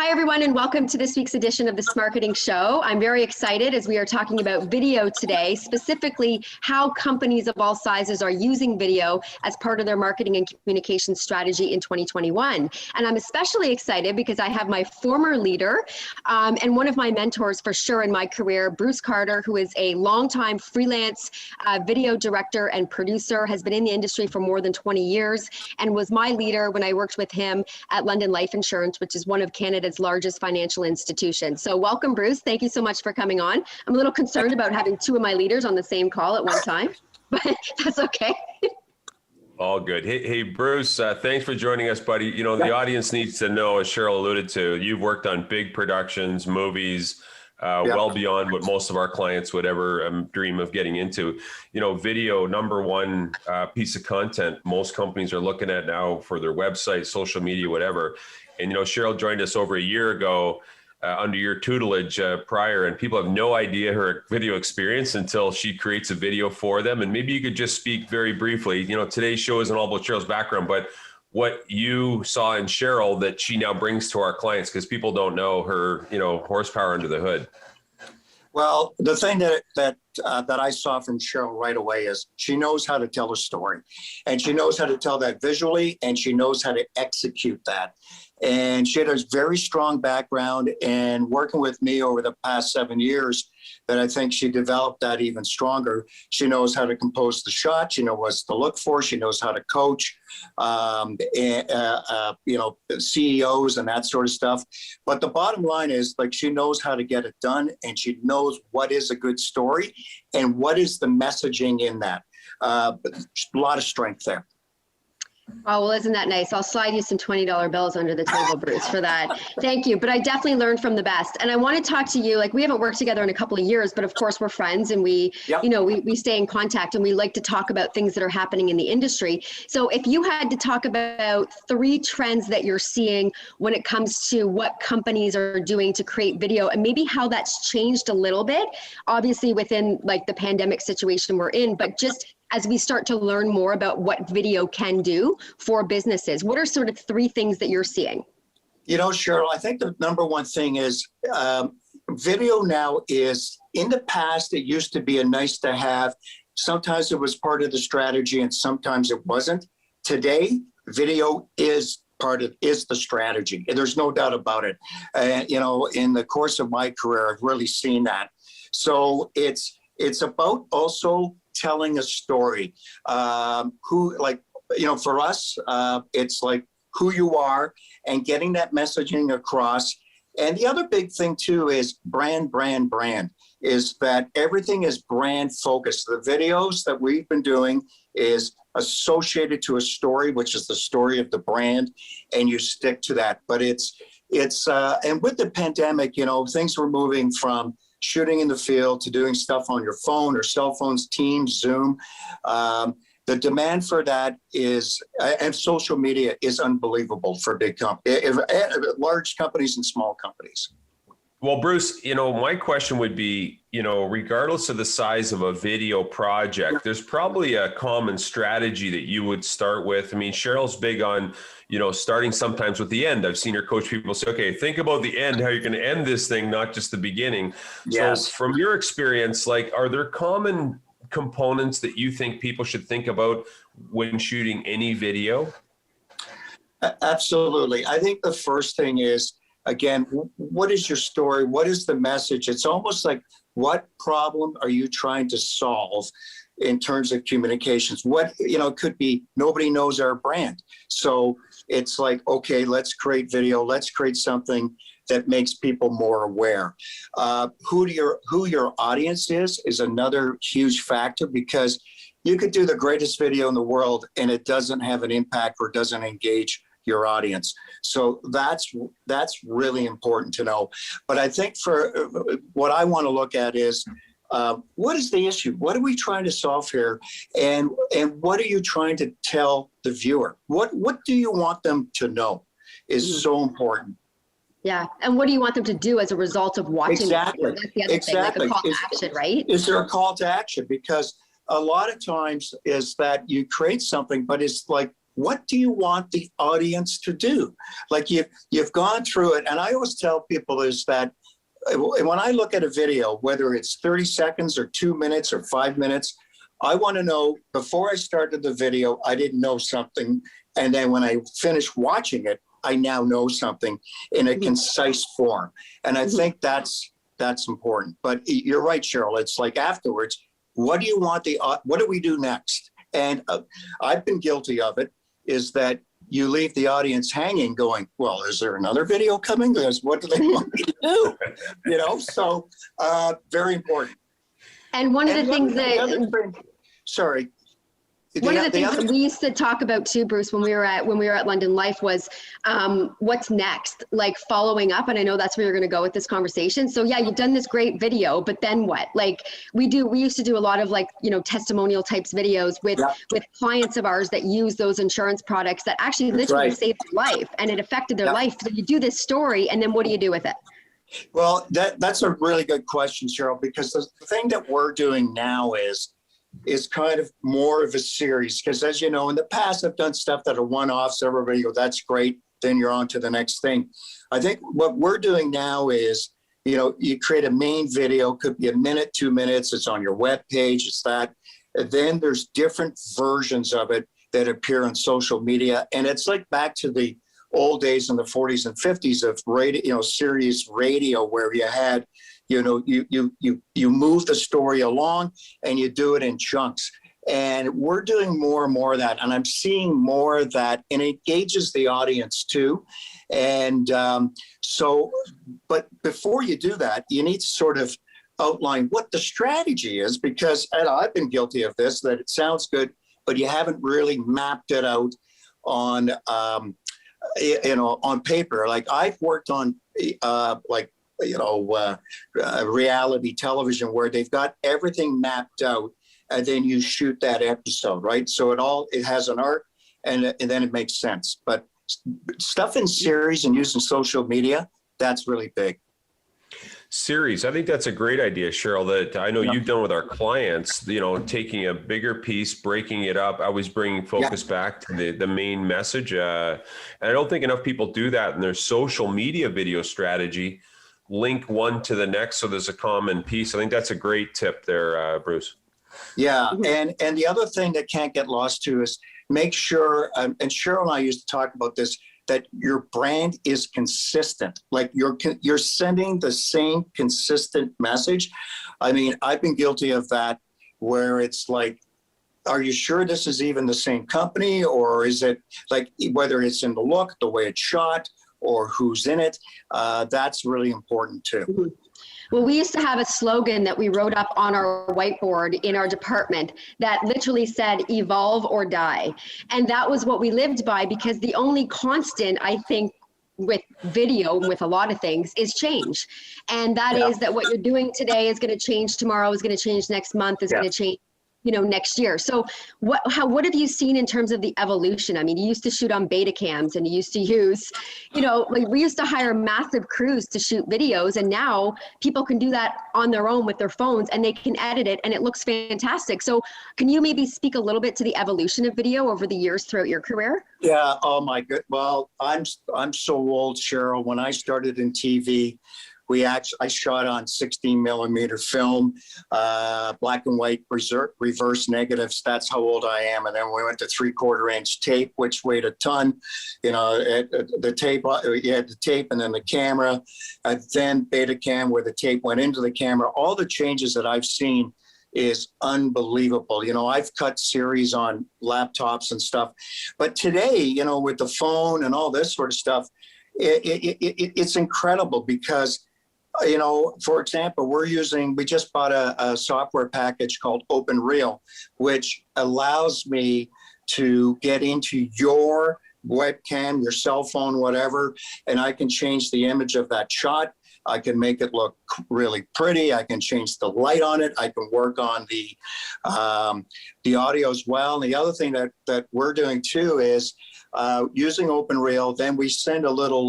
Hi, everyone, and welcome to this week's edition of the Smarketing Show. I'm very excited as we are talking about video today, specifically how companies of all sizes are using video as part of their marketing and communication strategy in 2021. And I'm especially excited because I have my former leader and one of my mentors for sure in my career, Bruce Carter, who is a longtime freelance video director and producer, has been in the industry for more than 20 years, and was my leader when I worked with him at London Life Insurance, which is one of Canada's largest financial institutions. So welcome, Bruce. Thank you so much for coming on. I'm a little concerned about having two of my leaders on the same call at one time, but that's okay. All good. Hey, Bruce, thanks for joining us, buddy. You know, the audience needs to know, as Cheryl alluded to, you've worked on big productions, movies, well beyond what most of our clients would ever dream of getting into. You know, video, number one piece of content most companies are looking at now for their website, social media, whatever. And, you know, Cheryl joined us over a year ago under your tutelage prior, and people have no idea her video experience until she creates a video for them. And maybe you could just speak very briefly, you know, today's show isn't all about Cheryl's background, but what you saw in Cheryl that she now brings to our clients, because people don't know her, you know, horsepower under the hood. Well, the thing that I saw from Cheryl right away is she knows how to tell a story, and she knows how to tell that visually, and she knows how to execute that. And she had a very strong background in working with me over the past 7 years that I think she developed that even stronger. She knows how to compose the shot. She knows what to look for. She knows how to coach, you know, CEOs and that sort of stuff. But the bottom line is, like, she knows how to get it done, and she knows what is a good story and what is the messaging in that. A lot of strength there. Oh, well, isn't that nice? I'll slide you some $20 bills under the table, Bruce, for that. Thank you. But I definitely learned from the best. And I want to talk to you, like, we haven't worked together in a couple of years, but of course we're friends, and we, you know, we stay in contact, and we like to talk about things that are happening in the industry. So if you had to talk about 3 trends that you're seeing when it comes to what companies are doing to create video, and maybe how that's changed a little bit, obviously within like the pandemic situation we're in, but just as we start to learn more about what video can do for businesses, what are sort of 3 things that you're seeing? You know, Cheryl, I think the number one thing is video now is, in the past, it used to be a nice to have. Sometimes it was part of the strategy and sometimes it wasn't. Today, video is the strategy. And there's no doubt about it. You know, in the course of my career, I've really seen that. So it's about also telling a story. Who, like, you know, for us, it's like who you are and getting that messaging across. And the other big thing too is brand, is that everything is brand focused. The videos that we've been doing is associated to a story, which is the story of the brand, and you stick to that. But it's and with the pandemic, you know, things were moving from shooting in the field to doing stuff on your phone or cell phones, Teams, Zoom. The demand for that is, and social media is unbelievable for big companies, large companies and small companies. Well, Bruce, you know, my question would be, you know, regardless of the size of a video project, there's probably a common strategy that you would start with. I mean, Cheryl's big on, you know, starting sometimes with the end. I've seen her coach people say, okay, think about the end, how you're going to end this thing, not just the beginning. Yes. So from your experience, like, are there common components that you think people should think about when shooting any video? Absolutely. I think the first thing is, again, what is your story? What is the message? It's almost like, what problem are you trying to solve in terms of communications? What, you know, it could be nobody knows our brand. So it's like, okay, let's create video. Let's create something that makes people more aware. Who your audience is another huge factor, because you could do the greatest video in the world and it doesn't have an impact or doesn't engage your audience. So that's really important to know. But I think for what I want to look at is, what is the issue? What are we trying to solve here? And what are you trying to tell the viewer? What do you want them to know is so important. Yeah. And what do you want them to do as a result of watching? Exactly. That's the other thing, like a call to action, right? Is there a call to action? Because a lot of times is that you create something, but it's like, what do you want the audience to do? Like you've gone through it. And I always tell people is that when I look at a video, whether it's 30 seconds or 2 minutes or 5 minutes, I want to know before I started the video, I didn't know something. And then when I finish watching it, I now know something in a concise form. And I think that's important. But you're right, Cheryl. It's like afterwards, what do you want what do we do next? And I've been guilty of it, is that you leave the audience hanging going, well, is there another video coming? What do they want me to do? You know, so very important. And one of the things that, sorry. One of the things that we used to talk about too, Bruce, when we were at London Life was what's next, like following up. And I know that's where you're going to go with this conversation. So yeah, you've done this great video, but then what? Like we used to do a lot of like, you know, testimonial types videos with clients of ours that use those insurance products that actually literally saved their life and it affected their life. So you do this story and then what do you do with it? Well, that's a really good question, Cheryl, because the thing that we're doing now is kind of more of a series. Because as you know, in the past, I've done stuff that are one-offs. Everybody goes, that's great. Then you're on to the next thing. I think what we're doing now is, you know, you create a main video, could be a minute, 2 minutes. It's on your web page. It's that. And then there's different versions of it that appear on social media. And it's like back to the old days in the 40s and 50s of radio, you know, Sirius radio, where you had, you know, you move the story along and you do it in chunks. And we're doing more and more of that. And I'm seeing more of that, and it engages the audience too. And but before you do that, you need to sort of outline what the strategy is, because I've been guilty of this, that it sounds good, but you haven't really mapped it out on, you know, on paper. Like I've worked on reality television where they've got everything mapped out, and then you shoot that episode, right? So it has an arc, and then it makes sense. But stuff in series and using social media, that's really big. Series, I think that's a great idea, Cheryl, that I know you've done with our clients, you know, taking a bigger piece, breaking it up, always bringing focus back to the main message. And I don't think enough people do that in their social media video strategy. Link one to the next so there's a common piece. I think that's a great tip there, Bruce. Yeah, and the other thing that can't get lost too is make sure, and Cheryl and I used to talk about this, that your brand is consistent. Like you're sending the same consistent message. I mean, I've been guilty of that, where it's like, are you sure this is even the same company? Or is it like, whether it's in the look, the way it's shot, or who's in it, that's really important too. Well, we used to have a slogan that we wrote up on our whiteboard in our department that literally said, evolve or die. And that was what we lived by, because the only constant, I think, with video, with a lot of things, is change. And that is that what you're doing today is going to change tomorrow, is going to change next month, is going to change, you know, next year. So what have you seen in terms of the evolution? I mean, you used to shoot on beta cams, and you used to use, you know, like we used to hire massive crews to shoot videos, and now people can do that on their own with their phones, and they can edit it, and it looks fantastic. So can you maybe speak a little bit to the evolution of video over the years throughout your career? Yeah. Oh my good. Well, I'm so old, Cheryl. When I started in TV, I shot on 16 millimeter film, black and white, reverse negatives. That's how old I am. And then we went to 3/4 inch tape, which weighed a ton. You know, the tape, you had the tape and then the camera, then Betacam where the tape went into the camera. All the changes that I've seen is unbelievable. You know, I've cut series on laptops and stuff, but today, you know, with the phone and all this sort of stuff, it's incredible because, you know, for example, we just bought a software package called OpenReel, which allows me to get into your webcam, your cell phone, whatever, and I can change the image of that shot. I can make it look really pretty. I can change the light on it. I can work on the audio as well. And the other thing that we're doing too is using OpenReel, then we send a little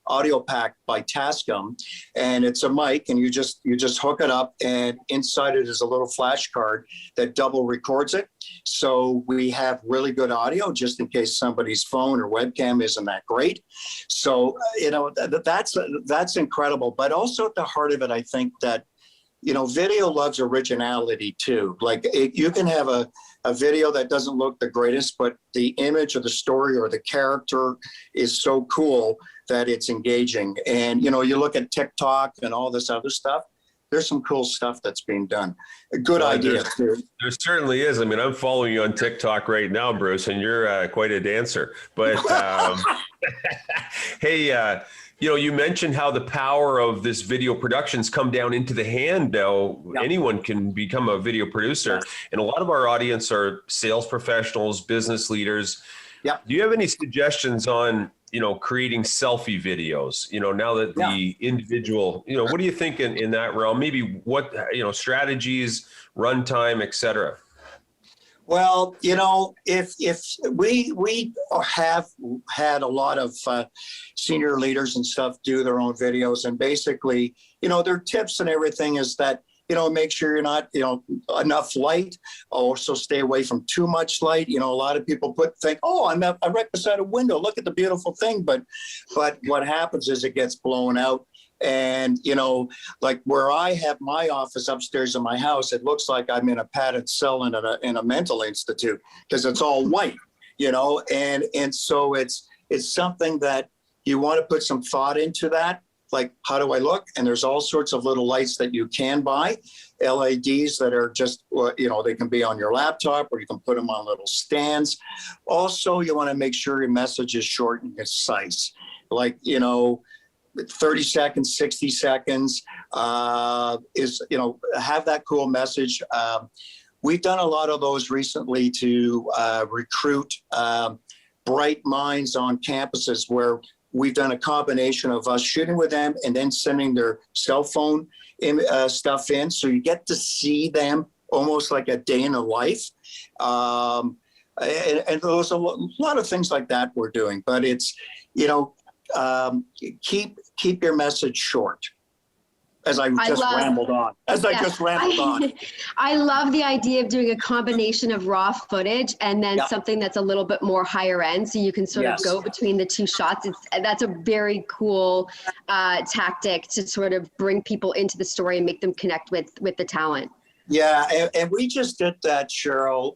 audio pack by Tascam, and it's a mic, and you just hook it up, and inside it is a little flash card that double records it. So we have really good audio just in case somebody's phone or webcam isn't that great. So, that's incredible. But also at the heart of it, I think that, video loves originality too. Like you can have a video that doesn't look the greatest, but the image or the story or the character is so cool that it's engaging. And, you look at TikTok and all this other stuff, there's some cool stuff that's being done. A good idea too. There certainly is. I mean, I'm following you on TikTok right now, Bruce, and you're quite a dancer. But hey, you mentioned how the power of this video productions come down into the hand now. Yep. Anyone can become a video producer. Yes. And a lot of our audience are sales professionals, business leaders. Yep. Do you have any suggestions on, creating selfie videos, now that the individual, what do you think in that realm? Maybe what, strategies, runtime, et cetera? Well, if we have had a lot of senior leaders and stuff do their own videos, and basically, their tips and everything is that, make sure you're not, enough light. Also stay away from too much light. A lot of people think, oh, I'm right beside a window. Look at the beautiful thing. But what happens is it gets blown out. And, like where I have my office upstairs in my house, it looks like I'm in a padded cell in a mental institute because it's all white, and so it's something that you want to put some thought into that. Like, how do I look? And there's all sorts of little lights that you can buy, LEDs that are just, they can be on your laptop or you can put them on little stands. Also, you want to make sure your message is short and concise. Like, 30 seconds, 60 seconds have that cool message. We've done a lot of those recently to recruit bright minds on campuses where we've done a combination of us shooting with them and then sending their cell phone stuff in. So you get to see them almost like a day in the life. And there's a lot of things like that we're doing, but it's, keep your message short. As I just rambled on. I love the idea of doing a combination of raw footage and then something that's a little bit more higher end, so you can sort of go between the two shots. That's a very cool tactic to sort of bring people into the story and make them connect with the talent. Yeah, and we just did that, Cheryl,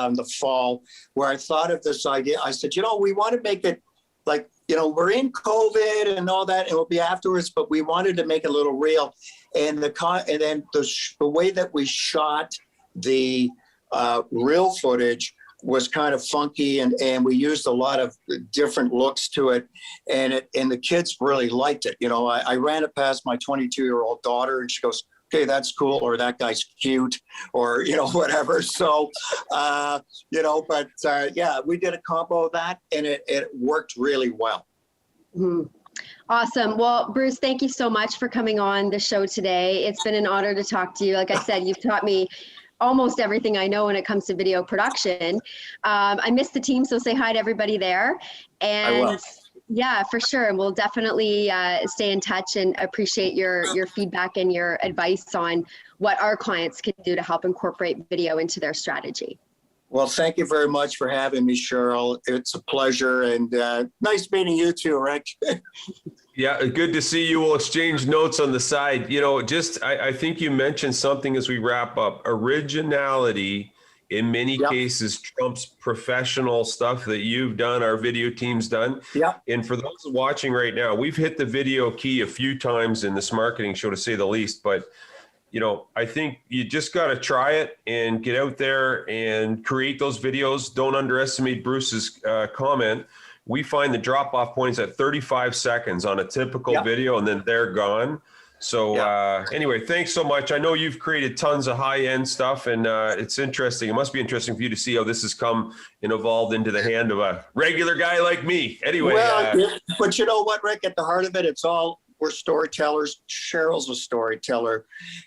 in the fall, where I thought of this idea. I said, we want to make it like, we're in COVID and all that, and it'll be afterwards, but we wanted to make it a little real. And then the way that we shot the real footage was kind of funky, and we used a lot of different looks to it, and the kids really liked it. I ran it past my 22-year-old daughter, and she goes, okay, that's cool, or that guy's cute, or, whatever. So, we did a combo of that, and it worked really well. Mm-hmm. Awesome. Well, Bruce, thank you so much for coming on the show today. It's been an honor to talk to you. Like I said, you've taught me almost everything I know when it comes to video production. I miss the team, so say hi to everybody there. And I will. Yeah, for sure. We'll definitely stay in touch and appreciate your feedback and your advice on what our clients can do to help incorporate video into their strategy. Well, thank you very much for having me, Cheryl. It's a pleasure, and nice meeting you too, Rick. Yeah, good to see you. We'll exchange notes on the side. I think you mentioned something as we wrap up. Originality in many cases trumps professional stuff that you've done, our video team's done. Yeah. And for those watching right now, we've hit the video key a few times in this Smarketing Show, to say the least, but I think you just got to try it and get out there and create those videos. Don't underestimate Bruce's comment. We find the drop-off points at 35 seconds on a typical video, and then they're gone. So anyway, thanks so much. I know you've created tons of high-end stuff, and it's interesting. It must be interesting for you to see how this has come and evolved into the hand of a regular guy like me. Anyway. But you know what, Rick? At the heart of it, we're storytellers. Cheryl's a storyteller,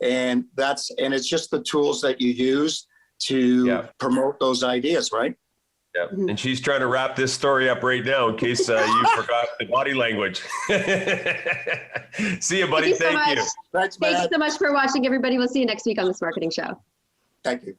and it's just the tools that you use to promote those ideas, right? Yeah. And she's trying to wrap this story up right now in case you forgot the body language. See you, buddy. Thank you so much. Thanks, Thanks so much for watching, everybody. We'll see you next week on the Smarketing Show. Thank you.